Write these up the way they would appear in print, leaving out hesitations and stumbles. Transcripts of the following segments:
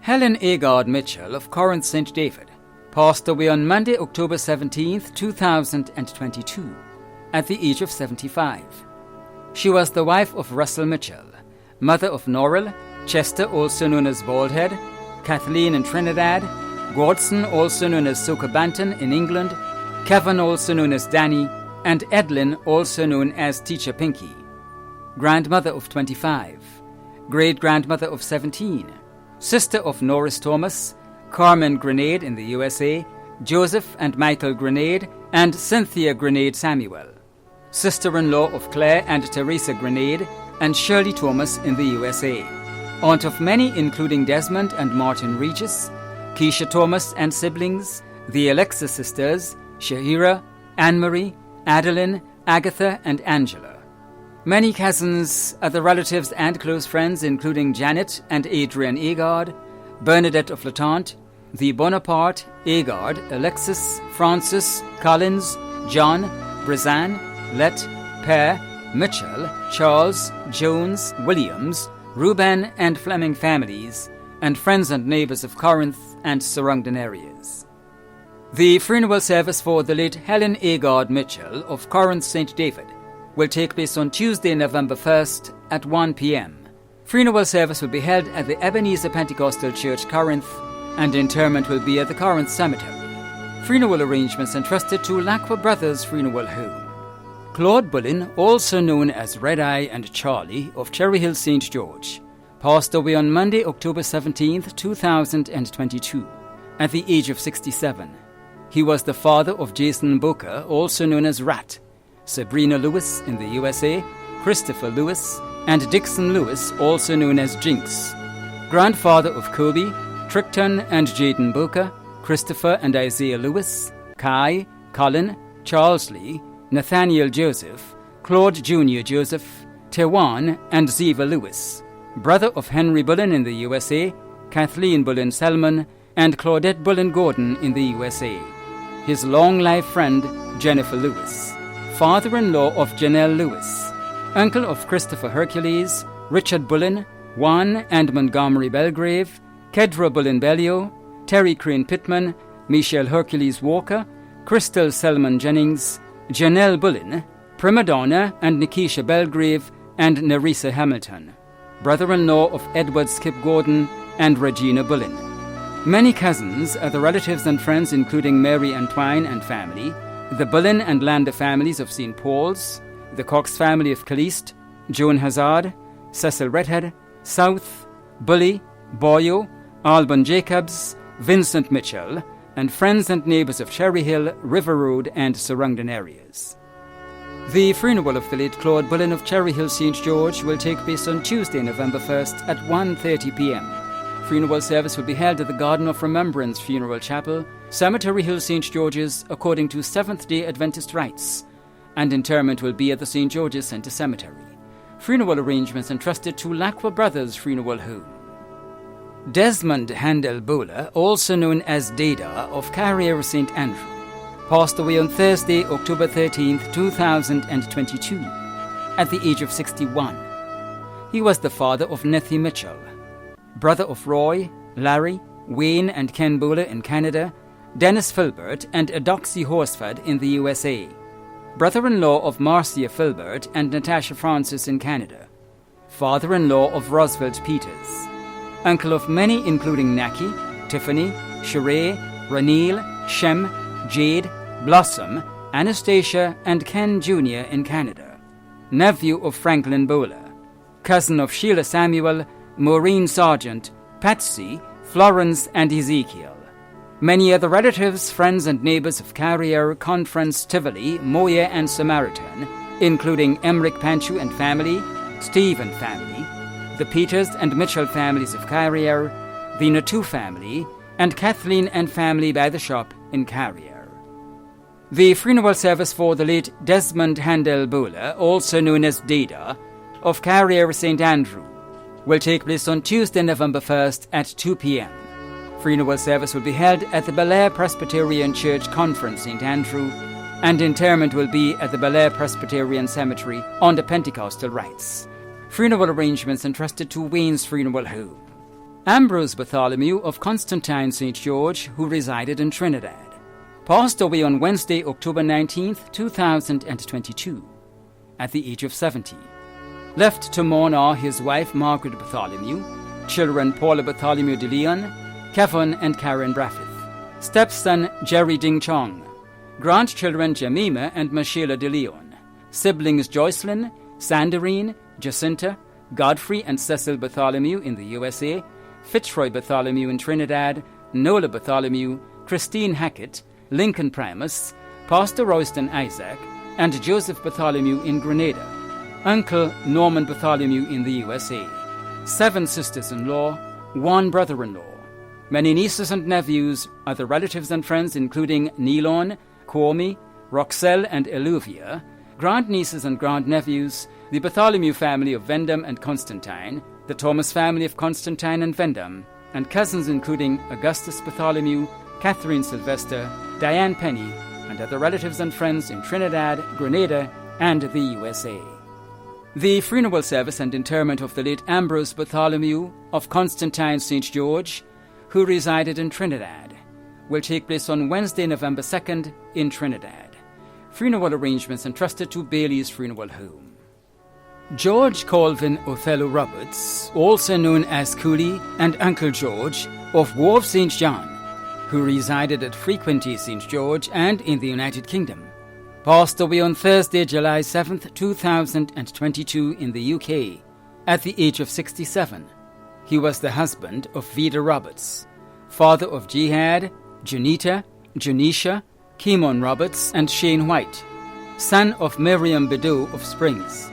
Helen Agard Mitchell of Corinth St. David passed away on Monday, October 17, 2022, at the age of 75. She was the wife of Russell Mitchell, mother of Norrell, Chester, also known as Baldhead, Kathleen in Trinidad, Gordson, also known as Sokabanton in England, Kevin, also known as Danny, and Edlin, also known as Teacher Pinky. Grandmother of 25, great-grandmother of 17, sister of Norris Thomas, Carmen Grenade in the USA, Joseph and Michael Grenade, and Cynthia Grenade Samuel, sister-in-law of Claire and Teresa Grenade, and Shirley Thomas in the USA, aunt of many including Desmond and Martin Regis, Keisha Thomas and siblings, the Alexa sisters, Shahira, Anne-Marie, Adeline, Agatha, and Angela. Many cousins, other relatives and close friends including Janet and Adrian Agard, Bernadette of Latente, the Bonaparte, Agard, Alexis, Francis, Collins, John, Brizan, Let, Per, Mitchell, Charles, Jones, Williams, Reuben and Fleming families, and friends and neighbours of Corinth and surrounding areas. The funeral service for the late Helen Agard Mitchell of Corinth St. David will take place on Tuesday, November 1st at 1 p.m. Funeral service will be held at the Ebenezer Pentecostal Church, Corinth, and interment will be at the Corinth Cemetery. Funeral arrangements entrusted to Lacqua Brothers Funeral Home. Claude Bullen, also known as Red Eye and Charlie of Cherry Hill St. George, passed away on Monday, October 17, 2022, at the age of 67. He was the father of Jason Boca, also known as Rat, Sabrina Lewis in the USA, Christopher Lewis, and Dixon Lewis, also known as Jinx. Grandfather of Kobe, Trickton and Jaden Boca, Christopher and Isaiah Lewis, Kai, Colin, Charles Lee, Nathaniel Joseph, Claude Jr. Joseph, Tewan, and Ziva Lewis. Brother of Henry Bullen in the USA, Kathleen Bullen Selman, and Claudette Bullen Gordon in the USA. His long-life friend, Jennifer Lewis. Father-in-law of Janelle Lewis. Uncle of Christopher Hercules, Richard Bullen, Juan and Montgomery Belgrave, Kedra Bullen Bellio, Terry Crane Pittman, Michelle Hercules Walker, Crystal Selman Jennings, Janelle Bullen, Prima Donna and Nikisha Belgrave, and Nerissa Hamilton. Brother-in-law of Edward Skip Gordon and Regina Bullen. Many cousins, other relatives and friends including Mary Antoine and family, the Bullen and Landa families of St. Paul's, the Cox family of Caliste, Joan Hazard, Cecil Redhead, South, Bully, Boyo, Alban Jacobs, Vincent Mitchell, and friends and neighbours of Cherry Hill, River Road, and surrounding areas. The funeral of the late Claude Bullen of Cherry Hill St. George will take place on Tuesday, November 1st at 1:30 p.m. Funeral service will be held at the Garden of Remembrance Funeral Chapel, Cemetery Hill St. George's, according to Seventh-day Adventist rites, and interment will be at the St. George's Centre Cemetery. Funeral arrangements entrusted to Lacqua Brothers Funeral Home. Desmond Handel Bowler, also known as Dada of Carrier St. Andrew, passed away on Thursday, October 13, 2022, at the age of 61. He was the father of Nettie Mitchell, brother of Roy, Larry, Wayne and Ken Bowler in Canada, Dennis Filbert and Adoxy Horsford in the USA, brother-in-law of Marcia Filbert and Natasha Francis in Canada, father-in-law of Roosevelt Peters, uncle of many including Naki, Tiffany, Sheree, Raneel, Shem, Jade, Blossom, Anastasia, and Ken Jr. in Canada, nephew of Franklin Bowler, cousin of Sheila Samuel, Maureen Sargent, Patsy, Florence, and Ezekiel. Many other relatives, friends, and neighbours of Carrier, Conference, Tivoli, Moya, and Samaritan, including Emmerich Panchu and family, Steve and family, the Peters and Mitchell families of Carrier, the Natu family, and Kathleen and family by the shop in Carrier. The funeral service for the late Desmond Handel Bowler, also known as Dada, of Carrier St. Andrew, will take place on Tuesday, November 1st at 2 p.m. Funeral service will be held at the Bel Air Presbyterian Church Conference, St. Andrew, and interment will be at the Bel Air Presbyterian Cemetery under Pentecostal rites. Funeral arrangements entrusted to Wayne's Funeral Home. Ambrose Bartholomew of Constantine St. George, who resided in Trinidad. Passed away on Wednesday, October 19th, 2022, at the age of 70. Left to mourn are his wife Margaret Bartholomew, children Paula Bartholomew de Leon, Kevin and Karen Braffith, stepson Jerry Ding Chong, grandchildren Jemima and Michelle de Leon, siblings Joycelyn, Sandarine, Jacinta, Godfrey and Cecil Bartholomew in the USA, Fitzroy Bartholomew in Trinidad, Nola Bartholomew, Christine Hackett, Lincoln Primus, Pastor Royston Isaac, and Joseph Bartholomew in Grenada, Uncle Norman Bartholomew in the USA, 7 sisters-in-law, 1 brother-in-law, many nieces and nephews, other relatives and friends including Nilon, Kwame, Roxelle and Eluvia, grandnieces and grandnephews, the Bartholomew family of Vendham and Constantine, the Thomas family of Constantine and Vendham, and cousins including Augustus Bartholomew, Catherine Sylvester, Diane Penny, and other relatives and friends in Trinidad, Grenada, and the USA. The funeral service and interment of the late Ambrose Bartholomew of Constantine St. George, who resided in Trinidad, will take place on Wednesday, November 2nd in Trinidad. Funeral arrangements entrusted to Bailey's Funeral Home. George Colvin Othello Roberts, also known as Cooley and Uncle George of Wharf St. John, who resided at Frequenty St. George and in the United Kingdom, passed away on Thursday, July 7th, 2022 in the UK at the age of 67. He was the husband of Vida Roberts, father of Jihad, Junita, Junisha, Kimon Roberts, and Shane White, son of Miriam Bedeau of Springs,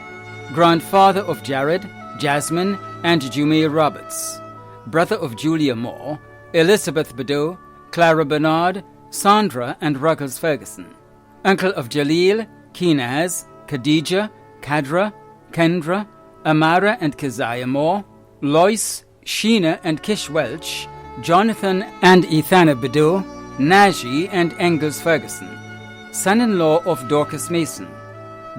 grandfather of Jared, Jasmine, and Jumail Roberts, brother of Julia Moore, Elizabeth Bedeau, Clara Bernard, Sandra, and Ruggles Ferguson, uncle of Jalil, Keenaz, Khadija, Kadra, Kendra, Amara and Keziah Moore, Lois, Sheena and Kish Welch, Jonathan and Ethana Bedeau, Naji and Engels Ferguson, son-in-law of Dorcas Mason,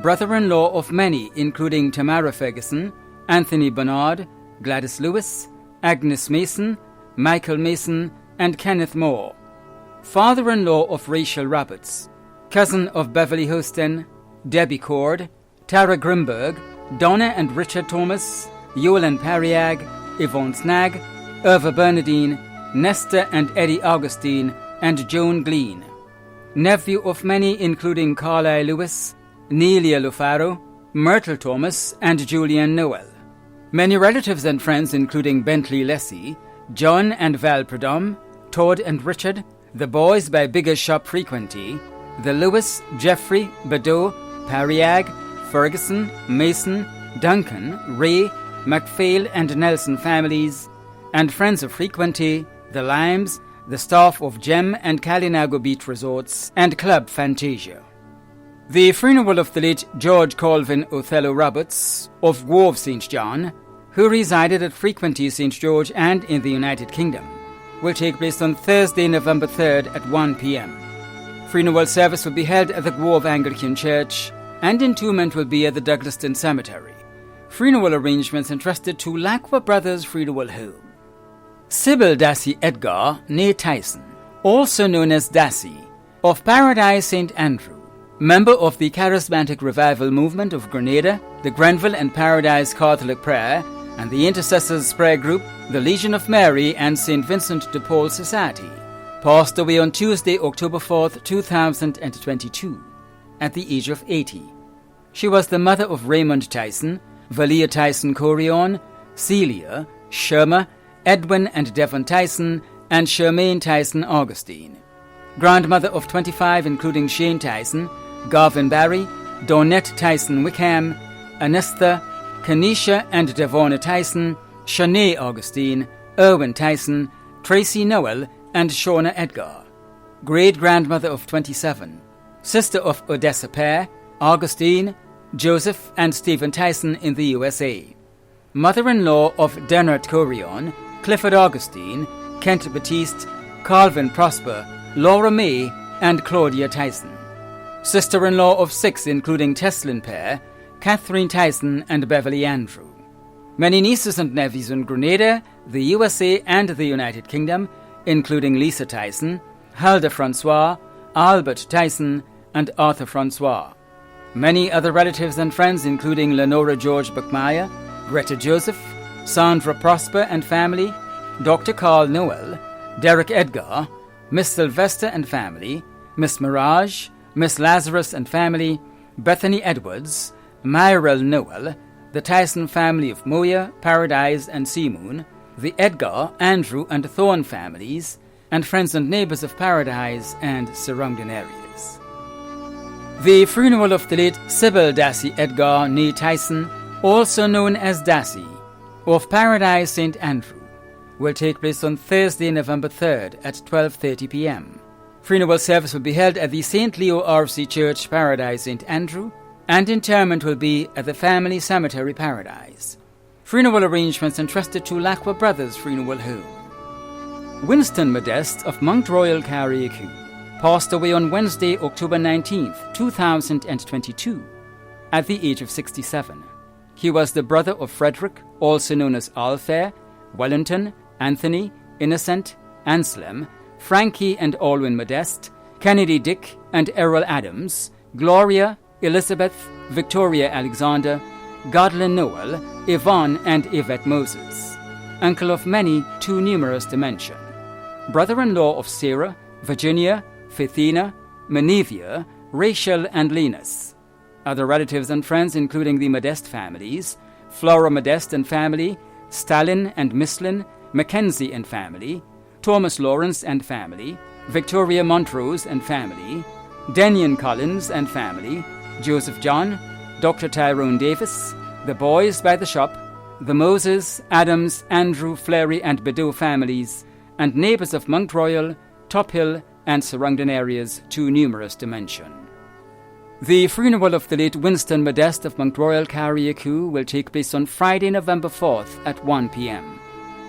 brother-in-law of many including Tamara Ferguson, Anthony Bernard, Gladys Lewis, Agnes Mason, Michael Mason, and Kenneth Moore, father-in-law of Rachel Roberts, cousin of Beverly Houston, Debbie Cord, Tara Grimberg, Donna and Richard Thomas, Yolan Pariag, Yvonne Snag, Irva Bernadine, Nesta and Eddie Augustine, and Joan Glean, nephew of many including Carlisle Lewis, Nelia Lufaro, Myrtle Thomas, and Julian Noel. Many relatives and friends including Bentley Lessie, John and Val Pradom, Todd and Richard, the boys by Bigger Shop Frequenty, the Lewis, Jeffrey, Bedeau, Pariag, Ferguson, Mason, Duncan, Ray, MacPhail and Nelson families, and friends of Frequenty, the Limes, the staff of Gem and Kalinago Beach Resorts, and Club Fantasia. The funeral of the late George Colvin Othello Roberts of Wharf St. John, who resided at Frequenty St. George and in the United Kingdom, will take place on Thursday, November 3rd at 1 p.m. Funeral service will be held at the Grove Anglican Church, and entombment will be at the Douglaston Cemetery. Funeral arrangements entrusted to Lacqua Brothers Funeral Home. Sybil Dassey Edgar, née Tyson, also known as Dassey, of Paradise St. Andrew, member of the Charismatic Revival Movement of Grenada, the Grenville and Paradise Catholic Prayer, and the Intercessors Prayer Group, the Legion of Mary, and St. Vincent de Paul Society, passed away on Tuesday, October 4th, 2022, at the age of 80. She was the mother of Raymond Tyson, Valia Tyson Corion, Celia, Sherma, Edwin and Devon Tyson, and Charmaine Tyson Augustine. Grandmother of 25 including Shane Tyson, Garvin Barry, Donette Tyson Wickham, Anesta, Kanisha and Devona Tyson, Shanae Augustine, Erwin Tyson, Tracy Noel, and Shauna Edgar. Great-grandmother of 27. Sister of Odessa Pear, Augustine, Joseph, and Stephen Tyson in the USA. Mother-in-law of Denard Corion, Clifford Augustine, Kent Batiste, Calvin Prosper, Laura May, and Claudia Tyson. Sister-in-law of 6 including Teslin Pear, Catherine Tyson, and Beverly Andrew. Many nieces and nephews in Grenada, the USA and the United Kingdom, including Lisa Tyson, Hulda Francois, Albert Tyson, and Arthur Francois. Many other relatives and friends including Lenora George Buckmeyer, Greta Joseph, Sandra Prosper and family, Dr. Carl Noel, Derek Edgar, Miss Sylvester and family, Miss Mirage, Miss Lazarus and family, Bethany Edwards, Myrel Noel, the Tyson family of Moya, Paradise and Seamoon, the Edgar, Andrew and Thorne families, and friends and neighbours of Paradise and surrounding areas. The funeral of the late Sybil Dassey Edgar née Tyson, also known as Dassey, of Paradise St. Andrew, will take place on Thursday, November 3rd at 12:30 p.m. Funeral service will be held at the St. Leo RC Church, Paradise St. Andrew, and interment will be at the Family Cemetery, Paradise. Funeral arrangements entrusted to Lacqua Brothers Funeral Home. Winston Modeste of Mount Royal, Carriacou, passed away on Wednesday, October 19th, 2022, at the age of 67. He was the brother of Frederick, also known as Alfair, Wellington, Anthony, Innocent, Anselm, Frankie and Alwyn Modeste, Kennedy Dick and Errol Adams, Gloria, Elizabeth, Victoria Alexander, Godlin Noel, Yvonne and Yvette Moses. Uncle of many, too numerous to mention. Brother-in-law of Sarah, Virginia, Faithina, Menevia, Rachel and Linus. Other relatives and friends including the Modeste families, Flora Modeste and family, Stalin and Misslin, Mackenzie and family, Thomas Lawrence and family, Victoria Montrose and family, Denian Collins and family, Joseph John, Dr. Tyrone Davis, the Boys by the Shop, the Moses, Adams, Andrew, Fleury and Bedeau families, and neighbours of Mount Royal, Top Hill and surrounding areas too numerous to mention. The funeral of the late Winston Modeste of Mount Royal, Carriacou will take place on Friday, November 4th at 1 p.m.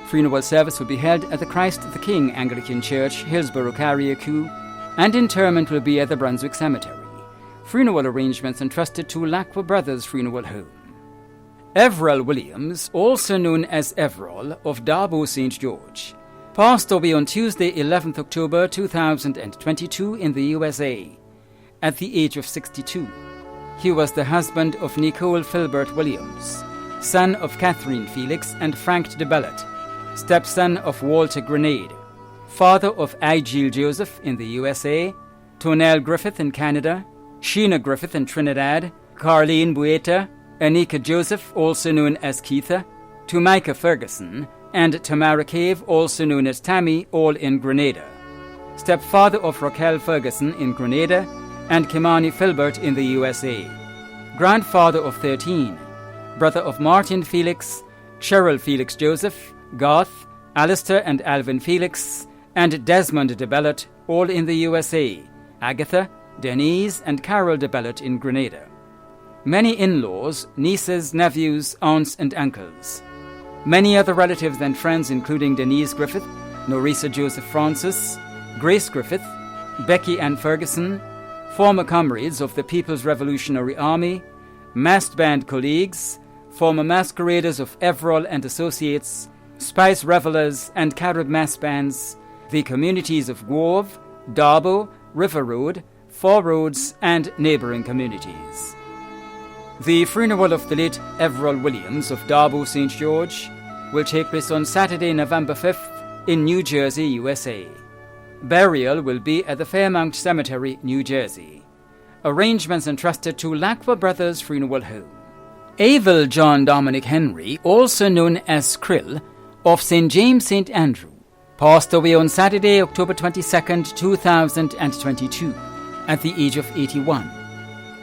Funeral service will be held at the Christ the King Anglican Church, Hillsborough, Carriacou, and interment will be at the Brunswick Cemetery. Funeral arrangements entrusted to Lacqua Brothers Funeral Home. Everell Williams, also known as Everall, of Darbo St. George, passed away on Tuesday, 11th October 2022 in the USA, at the age of 62. He was the husband of Nicole Filbert Williams, son of Catherine Felix and Frank de Bellet, stepson of Walter Grenade, father of Igil Joseph in the USA, Tonell Griffith in Canada, Sheena Griffith in Trinidad, Carleen Bueta, Anika Joseph, also known as Keitha, Tumaika Ferguson, and Tamara Cave, also known as Tammy, all in Grenada. Stepfather of Raquel Ferguson in Grenada, and Kimani Filbert in the USA. Grandfather of 13, brother of Martin Felix, Cheryl Felix Joseph, Garth, Alistair and Alvin Felix, and Desmond de Bellet, all in the USA, Agatha, Denise, and Carol de Bellet in Grenada. Many in-laws, nieces, nephews, aunts, and uncles. Many other relatives and friends including Denise Griffith, Norisa Joseph Francis, Grace Griffith, Becky Ann Ferguson, former comrades of the People's Revolutionary Army, massed band colleagues, former masqueraders of Everall and Associates, Spice Revelers and Carib mass bands, the communities of Grove, Darbo, River Road, Four Roads, and neighbouring communities. The funeral of the late Everall Williams of Darbo St. George will take place on Saturday, November 5th in New Jersey, USA. Burial will be at the Fairmount Cemetery, New Jersey. Arrangements entrusted to Lacqua Brothers Funeral Home. Abel John Dominic Henry, also known as Krill, of St. James St. Andrew, passed away on Saturday, October 22nd, 2022, at the age of 81.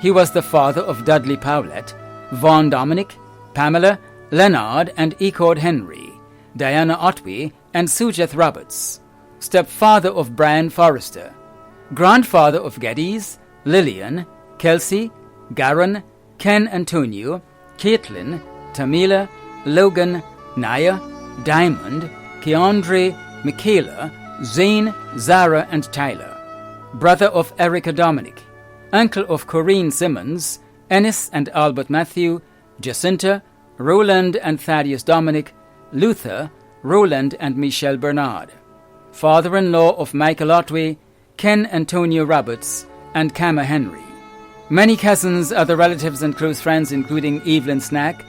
He was the father of Dudley Powlett, Vaughn Dominic, Pamela, Leonard and Ecord Henry, Diana Otway and Sujeth Roberts, stepfather of Brian Forrester, grandfather of Geddes, Lillian, Kelsey, Garon, Ken Antonio, Caitlin, Tamila, Logan, Naya, Diamond, Keandre, Michaela, Zane, Zara and Tyler, brother of Erica Dominic, uncle of Corinne Simmons, Ennis and Albert Matthew, Jacinta, Roland and Thaddeus Dominic, Luther, Roland and Michelle Bernard. Father-in-law of Michael Otway, Ken Antonio Roberts, and Cama Henry. Many cousins, other relatives and close friends including Evelyn Snack,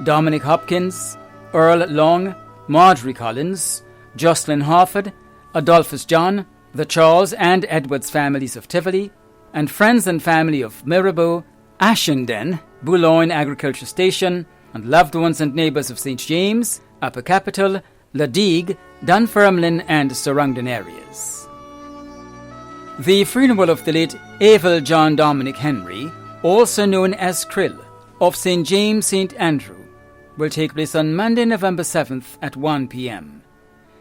Dominic Hopkins, Earl Long, Marjorie Collins, Jocelyn Harford, Adolphus John, the Charles and Edwards families of Tivoli, and friends and family of Mirabeau, Ashenden, Boulogne Agriculture Station, and loved ones and neighbours of St. James, Upper Capital, La Digue, Dunfermline and surrounding areas. The funeral of the late Abel John Dominic Henry, also known as Krill, of St. James St. Andrew, will take place on Monday, November 7th at 1 p.m.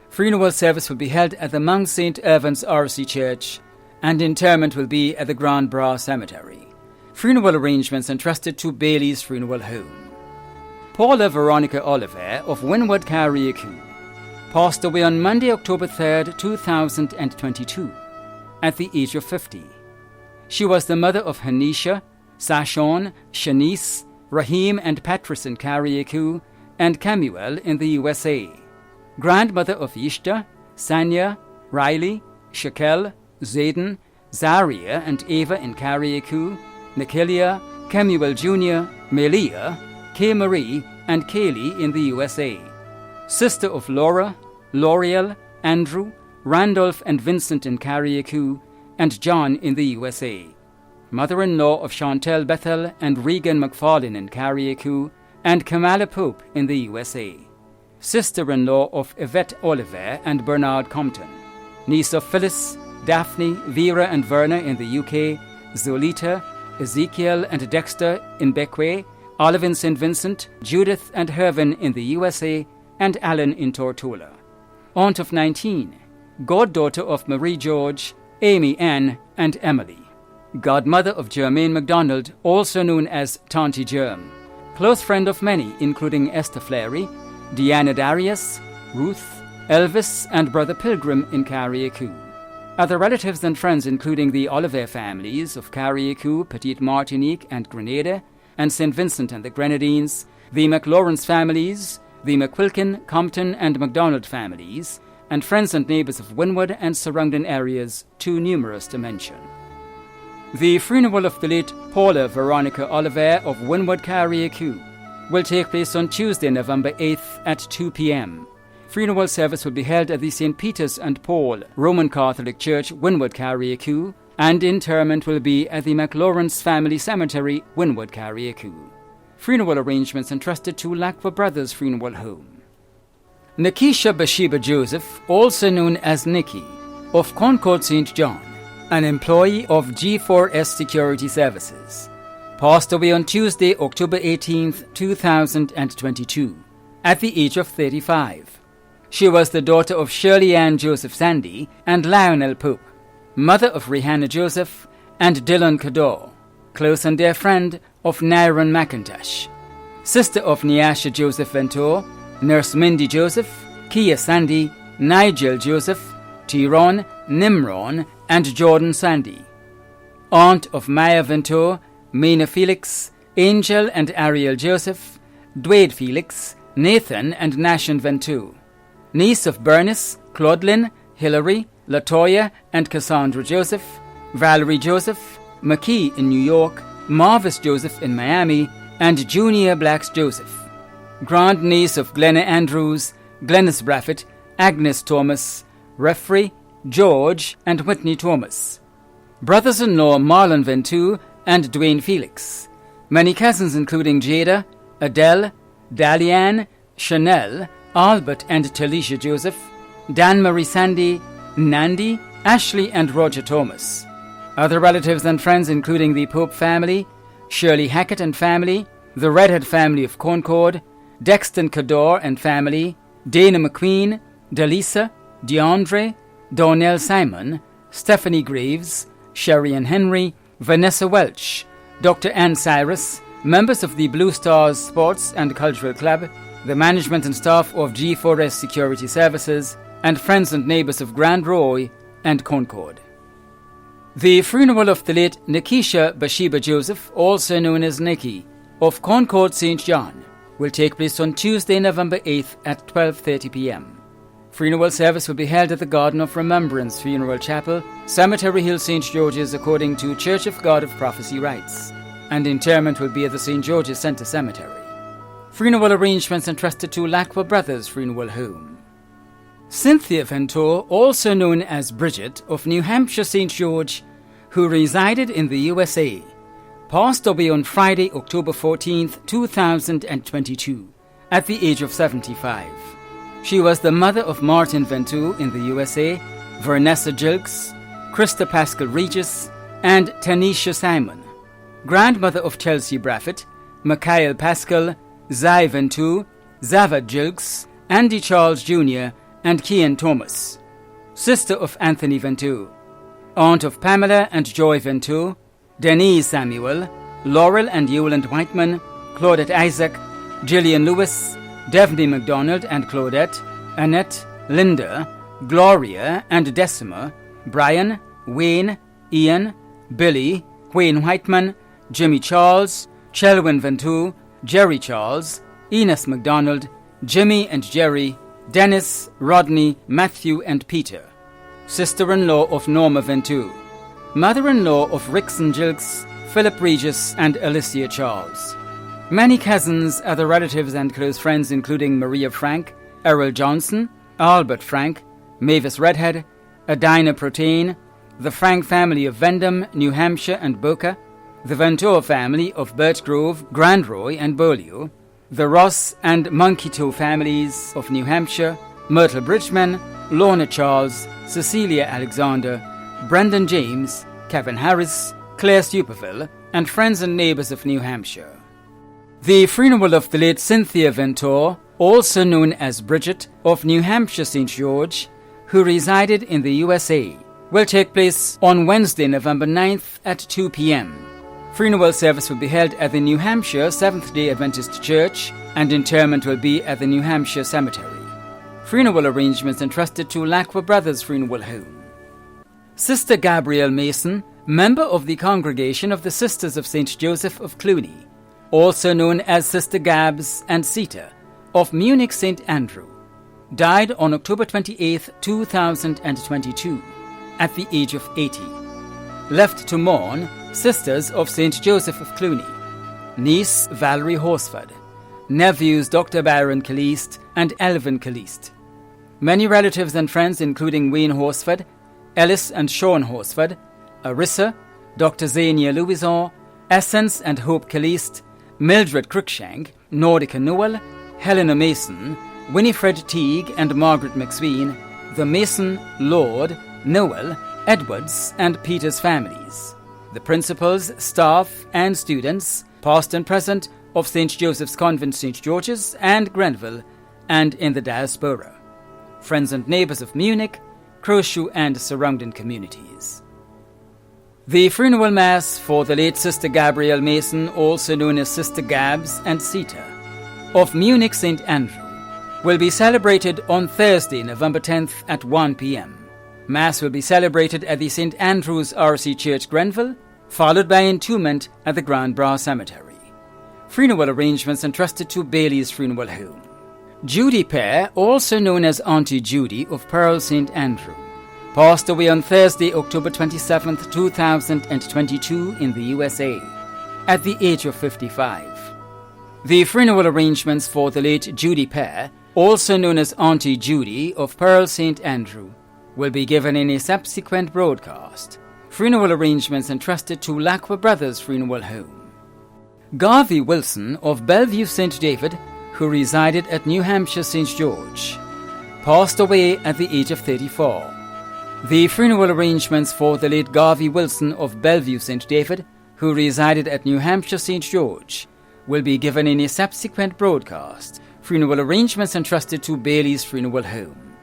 Funeral service will be held at the Mount St. Irvan's RC Church, and interment will be at the Grand Bras Cemetery. Funeral arrangements entrusted to Bailey's Funeral Home. Paula Veronica Oliver of Winwood Carriacou passed away on Monday, October 3rd, 2022, at the age of 50. She was the mother of Hanisha, Sashon, Shanice, Raheem and Patricin Carriacou, and Camuel in the USA. Grandmother of Ishta, Sanya, Riley, Shakel, Zayden, Zaria and Ava in Carriacou, Nikilia, Camuel Jr., Melia, Kay Marie, and Kaylee in the USA. Sister of Laura, L'Oreal, Andrew, Randolph and Vincent in Carriacou, and John in the USA. Mother-in-law of Chantel Bethel and Regan McFarlane in Carriacou, and Kamala Pope in the USA. Sister-in-law of Yvette Oliver and Bernard Compton. Niece of Phyllis, Daphne, Vera and Verna in the UK, Zolita, Ezekiel and Dexter in Beckway, Olive in St. Vincent, Judith and Hervin in the USA, and Alan in Tortola. Aunt of 19, goddaughter of Marie George, Amy Ann, and Emily. Godmother of Jermaine MacDonald, also known as Tanti Germ. Close friend of many, including Esther Fleury, Deanna Darius, Ruth, Elvis, and Brother Pilgrim in Carriacou. Other relatives and friends including the Oliver families of Carriacou, Petite Martinique, and Grenada, and St. Vincent and the Grenadines, the McLawrence families, the McQuilkin, Compton, and MacDonald families, and friends and neighbours of Winwood and surrounding areas, too numerous to mention. The funeral of the late Paula Veronica Oliver of Winwood Carriacou will take place on Tuesday, November 8th at 2 p.m. Funeral service will be held at the St. Peter's and Paul Roman Catholic Church, Winwood Carriacou, and interment will be at the McLawrence Family Cemetery, Winwood Carriacou. Funeral arrangements entrusted to Lacqua Brothers Funeral Home. Nikisha Bathsheba Joseph, also known as Nikki, of Concord St. John, an employee of G4S Security Services, passed away on Tuesday, October 18th, 2022, at the age of 35. She was the daughter of Shirley Ann Joseph Sandy and Lionel Pope, mother of Rihanna Joseph and Dylan Cador, close and dear friend of Nyron McIntosh, sister of Nyasha Joseph Ventor, Nurse Mindy Joseph, Kia Sandy, Nigel Joseph, Tyrone, Nimron, and Jordan Sandy, aunt of Maya Ventor, Mina Felix, Angel and Ariel Joseph, Dwayne Felix, Nathan and Nashan Ventur, niece of Bernice, Claudelyn, Hilary, Latoya and Cassandra Joseph, Valerie Joseph, McKee in New York, Marvis Joseph in Miami, and Junior Blacks Joseph, grandniece of Glenna Andrews, Glennis Braffett, Agnes Thomas, Referee, George and Whitney Thomas, brothers-in-law Marlon Ventur and Dwayne Felix, many cousins including Jada, Adele, Dalian, Chanel, Albert and Talisha Joseph, Dan Marie Sandy, Nandi, Ashley and Roger Thomas. Other relatives and friends including the Pope family, Shirley Hackett and family, the Redhead family of Concord, Dexton Cador and family, Dana McQueen, Delisa, DeAndre, Donnell Simon, Stephanie Graves, Sherry and Henry, Vanessa Welch, Dr. Ann Cyrus, members of the Blue Stars Sports and Cultural Club, the management and staff of G4S Security Services, and friends and neighbours of Grand Roy and Concord. The funeral of the late Nikisha Bathsheba Joseph, also known as Nikki, of Concord St. John, will take place on Tuesday, November 8th at 12:30 p.m. Funeral service will be held at the Garden of Remembrance Funeral Chapel, Cemetery Hill, St. George's, according to Church of God of Prophecy rites, and interment will be at the St. George's Centre Cemetery. Funeral arrangements entrusted to Lacqua Brothers Funeral Home. Cynthia Venture, also known as Bridget, of New Hampshire St. George, who resided in the USA, passed away on Friday, October 14th, 2022, at the age of 75. She was the mother of Martin Venture in the USA, Vernessa Gilks, Krista Pascal Regis, and Tanisha Simon, grandmother of Chelsea Braffett, Mikhail Pascal, Zai Venture, Zavad Gilks, Andy Charles Jr., and Kian Thomas, sister of Anthony Venture, aunt of Pamela and Joy Venture, Denise Samuel, Laurel and Yolande Whiteman, Claudette Isaac, Gillian Lewis, Daphne MacDonald and Claudette, Annette, Linda, Gloria and Decima, Brian, Wayne, Ian, Billy, Wayne Whiteman, Jimmy Charles, Chelwyn Venture, Jerry Charles, Enos MacDonald, Jimmy and Jerry, Dennis, Rodney, Matthew and Peter, sister-in-law of Norma Venture, mother-in-law of Rickson Gilks, Philip Regis and Alicia Charles. Many cousins, other relatives and close friends including Maria Frank, Errol Johnson, Albert Frank, Mavis Redhead, Adina Protein, the Frank family of Vendham, New Hampshire and Boca, the Venture family of Birch Grove, Grandroy and Beaulieu, the Ross and Monkey Toe families of New Hampshire, Myrtle Bridgman, Lorna Charles, Cecilia Alexander, Brendan James, Kevin Harris, Claire Stuperville, and friends and neighbors of New Hampshire. The funeral of the late Cynthia Venture, also known as Bridget, of New Hampshire St. George, who resided in the USA, will take place on Wednesday, November 9th at 2 p.m. Funeral service will be held at the New Hampshire Seventh-day Adventist Church, and interment will be at the New Hampshire Cemetery. Funeral arrangements entrusted to Lacqua Brothers Funeral Home. Sister Gabrielle Mason, member of the Congregation of the Sisters of St. Joseph of Cluny, also known as Sister Gabs and Sita, of Munich St. Andrew, died on October 28, 2022, at the age of 80. Left to mourn, Sisters of St. Joseph of Cluny, niece Valerie Horsford, nephews Dr. Byron Caliste and Elvin Caliste. Many relatives and friends including Wayne Horsford, Ellis and Sean Horsford, Arissa, Dr. Zania Louison, Essence and Hope Caliste, Mildred Cruikshank, Nordica Nowell, Helena Mason, Winifred Teague and Margaret McSween, the Mason, Lord, Noel, Edwards and Peter's families, the principals, staff and students, past and present, of St. Joseph's Convent, St. George's and Grenville, and in the diaspora, friends and neighbors of Munich, Crowshoe and surrounding communities. The funeral mass for the late Sister Gabrielle Mason, also known as Sister Gabs and Sita, of Munich St. Andrew, will be celebrated on Thursday, November 10th at 1 p.m. Mass will be celebrated at the St. Andrew's R.C. Church, Grenville, followed by entombment at the Grand Bras Cemetery. Funeral arrangements entrusted to Bailey's Funeral Home. Judy Pear, also known as Auntie Judy of Pearl St. Andrew, passed away on Thursday, October 27, 2022 in the USA, at the age of 55. The funeral arrangements for the late Judy Pear, also known as Auntie Judy of Pearl St. Andrew, will be given in a subsequent broadcast. Funeral arrangements entrusted to Lacqua Brothers Funeral Home. Garvey Wilson of Bellevue St. David, who resided at New Hampshire St. George, passed away at the age of 34. The funeral arrangements for the late Garvey Wilson of Bellevue St. David, who resided at New Hampshire St. George, will be given in a subsequent broadcast. Funeral arrangements entrusted to Bailey's Funeral Home.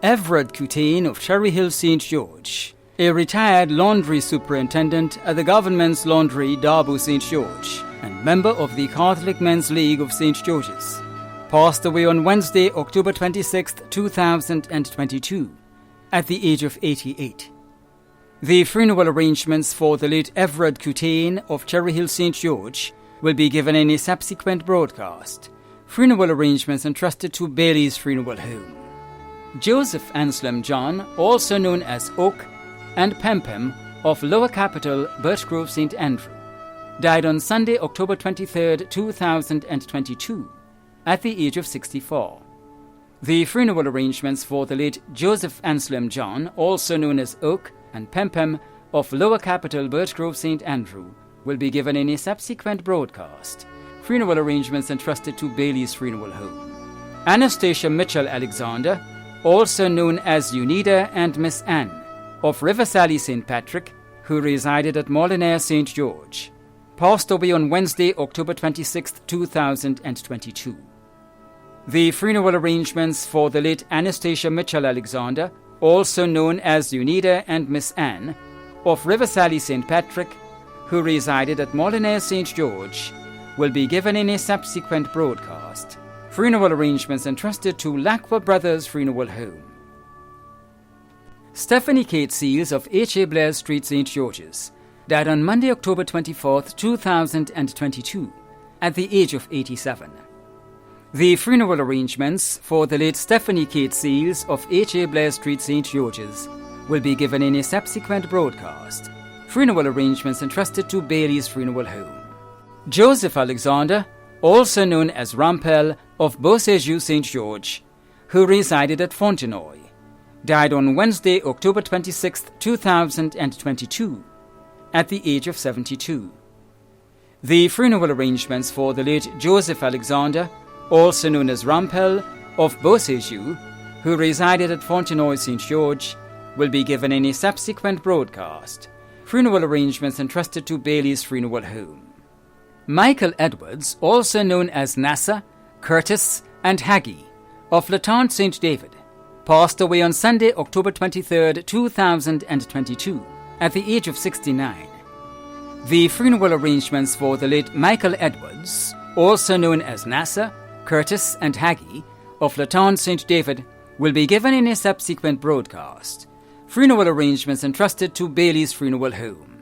Everett Cutane of Cherry Hill St. George, a retired laundry superintendent at the Government's Laundry, Darbo St. George, and member of the Catholic Men's League of St. George's, passed away on Wednesday, October 26, 2022, at the age of 88. The funeral arrangements for the late Everett Cutane of Cherry Hill St. George will be given in a subsequent broadcast. Funeral arrangements entrusted to Bailey's Funeral Home. Joseph Anselm John, also known as Oak, and Pempem of Lower Capital, Birchgrove, St. Andrew, died on Sunday, October 23, 2022, at the age of 64. The funeral arrangements for the late Joseph Anselm John, also known as Oak, and Pempem of Lower Capital, Birchgrove, St. Andrew, will be given in a subsequent broadcast. Funeral arrangements entrusted to Bailey's Funeral Home. Anastasia Mitchell Alexander, also known as Unida, and Miss Anne of Riversally, St. Patrick, who resided at Molinaire, St. George, passed away on Wednesday, October 26, 2022. The funeral arrangements for the late Anastasia Mitchell Alexander, also known as Unida, and Miss Anne of Riversally, St. Patrick, who resided at Molinaire, St. George, will be given in a subsequent broadcast. Funeral arrangements entrusted to Lacqua Brothers Funeral Home. Stephanie Kate Seals of H.A. Blair Street, St. George's, died on Monday, October 24, 2022, at the age of 87. The funeral arrangements for the late Stephanie Kate Seals of H.A. Blair Street, St. George's, will be given in a subsequent broadcast. Funeral arrangements entrusted to Bailey's Funeral Home. Joseph Alexander, also known as Rampel of Beausejour, St. George, who resided at Fontenoy, died on Wednesday, October 26, 2022, at the age of 72. The funeral arrangements for the late Joseph Alexander, also known as Rampel of Beausejour, who resided at Fontenoy, St. George, will be given in a subsequent broadcast. Funeral arrangements entrusted to Bailey's Funeral Home. Michael Edwards, also known as Nassa, Curtis, and Haggie of Latente, St. David, passed away on Sunday, October 23, 2022, at the age of 69. The funeral arrangements for the late Michael Edwards, also known as Nassa, Curtis, and Haggie of Latente, St. David, will be given in a subsequent broadcast. Funeral arrangements entrusted to Bailey's Funeral Home.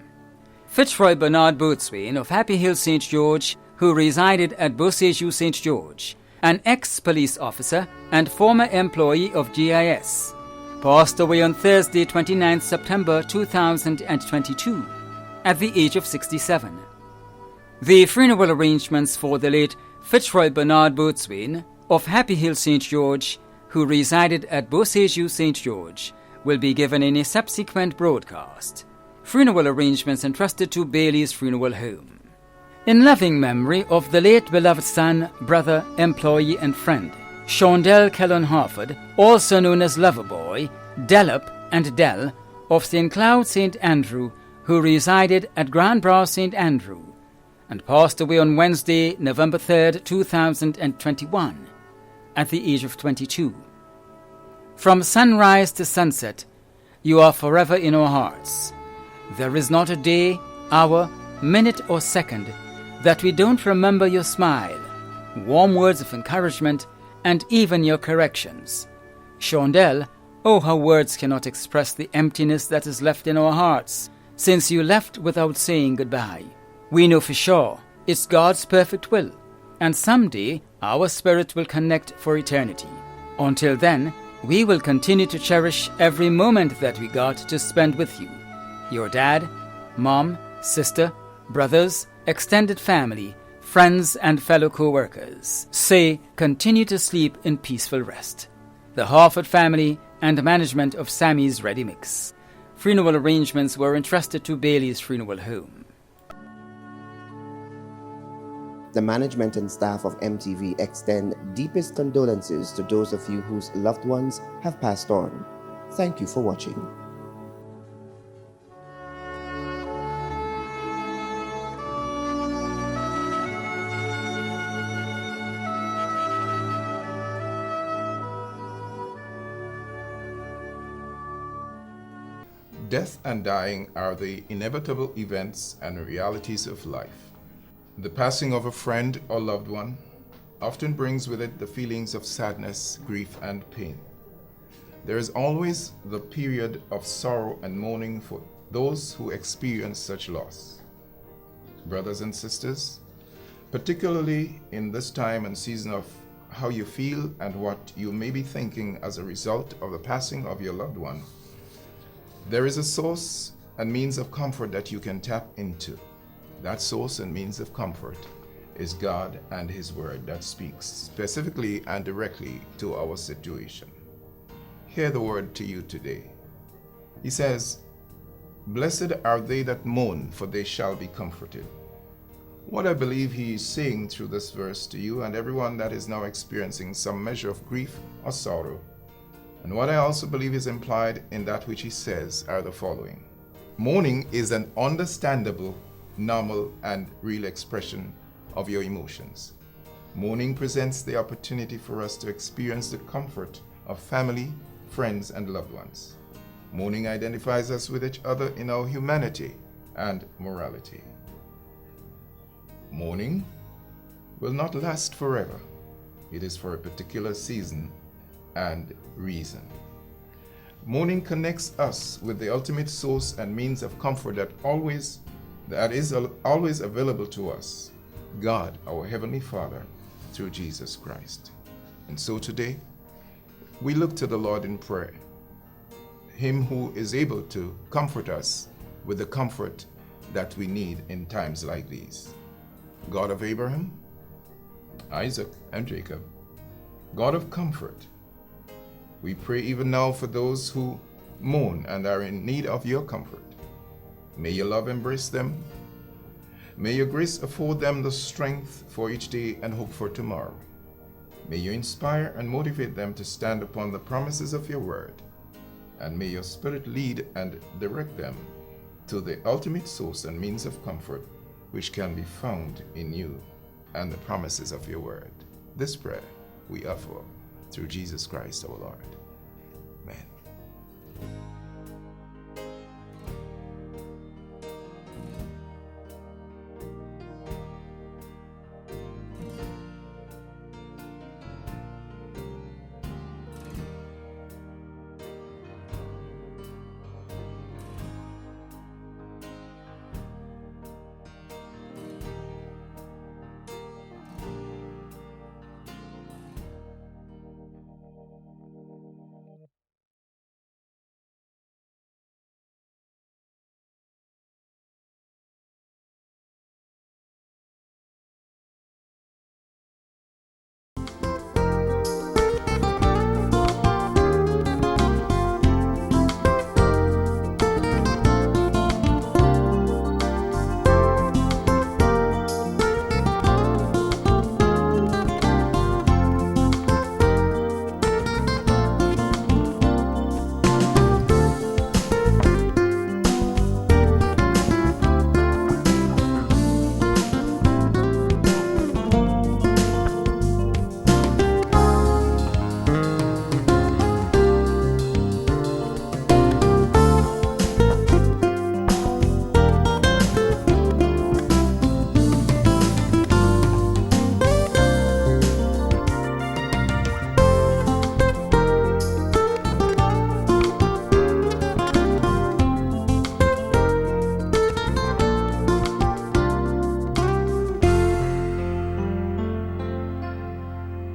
Fitzroy Bernard Boatswain of Happy Hill, St. George, who resided at Beausejour, St. George, an ex-police officer and former employee of GIS, passed away on Thursday, 29 September 2022, at the age of 67. The funeral arrangements for the late Fitzroy Bernard Boatswain of Happy Hill, St. George, who resided at Beausejour, St. George, will be given in a subsequent broadcast. Funeral arrangements entrusted to Bailey's Funeral Home. In loving memory of the late beloved son, brother, employee, and friend, Shondell Kellon Harford, also known as Loverboy, Delop and Dell of St. Cloud, St. Andrew, who resided at Grand Bras, St. Andrew, and passed away on Wednesday, November 3, 2021, at the age of 22. From sunrise to sunset, you are forever in our hearts. There is not a day, hour, minute, or second that we don't remember your smile, warm words of encouragement, and even your corrections. Shondell, oh, how words cannot express the emptiness that is left in our hearts since you left without saying goodbye. We know for sure it's God's perfect will, and someday our spirit will connect for eternity. Until then, we will continue to cherish every moment that we got to spend with you. Your dad, mom, sister, brothers, extended family, friends, and fellow co-workers say continue to sleep in peaceful rest. The Harford family and management of Sammy's Ready Mix. Funeral arrangements were entrusted to Bailey's Funeral Home. The management and staff of MTV extend deepest condolences to those of you whose loved ones have passed on. Thank you for watching. Death and dying are the inevitable events and realities of life. The passing of a friend or loved one often brings with it the feelings of sadness, grief, and pain. There is always the period of sorrow and mourning for those who experience such loss. Brothers and sisters, particularly in this time and season of how you feel and what you may be thinking as a result of the passing of your loved one, there is a source and means of comfort that you can tap into. That source and means of comfort is God and His Word that speaks specifically and directly to our situation. Hear the word to you today. He says, "Blessed are they that mourn, for they shall be comforted." What I believe he is saying through this verse to you and everyone that is now experiencing some measure of grief or sorrow, and what I also believe is implied in that which he says, are the following. Mourning is an understandable, normal, and real expression of your emotions. Mourning presents the opportunity for us to experience the comfort of family, friends, and loved ones. Mourning identifies us with each other in our humanity and morality. Mourning will not last forever. It is for a particular season and reason. Mourning connects us with the ultimate source and means of comfort that is always available to us, God, our Heavenly Father, through Jesus Christ. And so today, we look to the Lord in prayer, Him who is able to comfort us with the comfort that we need in times like these. God of Abraham, Isaac, and Jacob, God of comfort, we pray even now for those who mourn and are in need of your comfort. May your love embrace them. May your grace afford them the strength for each day and hope for tomorrow. May you inspire and motivate them to stand upon the promises of your word. And may your Spirit lead and direct them to the ultimate source and means of comfort which can be found in you and the promises of your word. This prayer we offer through Jesus Christ our Lord.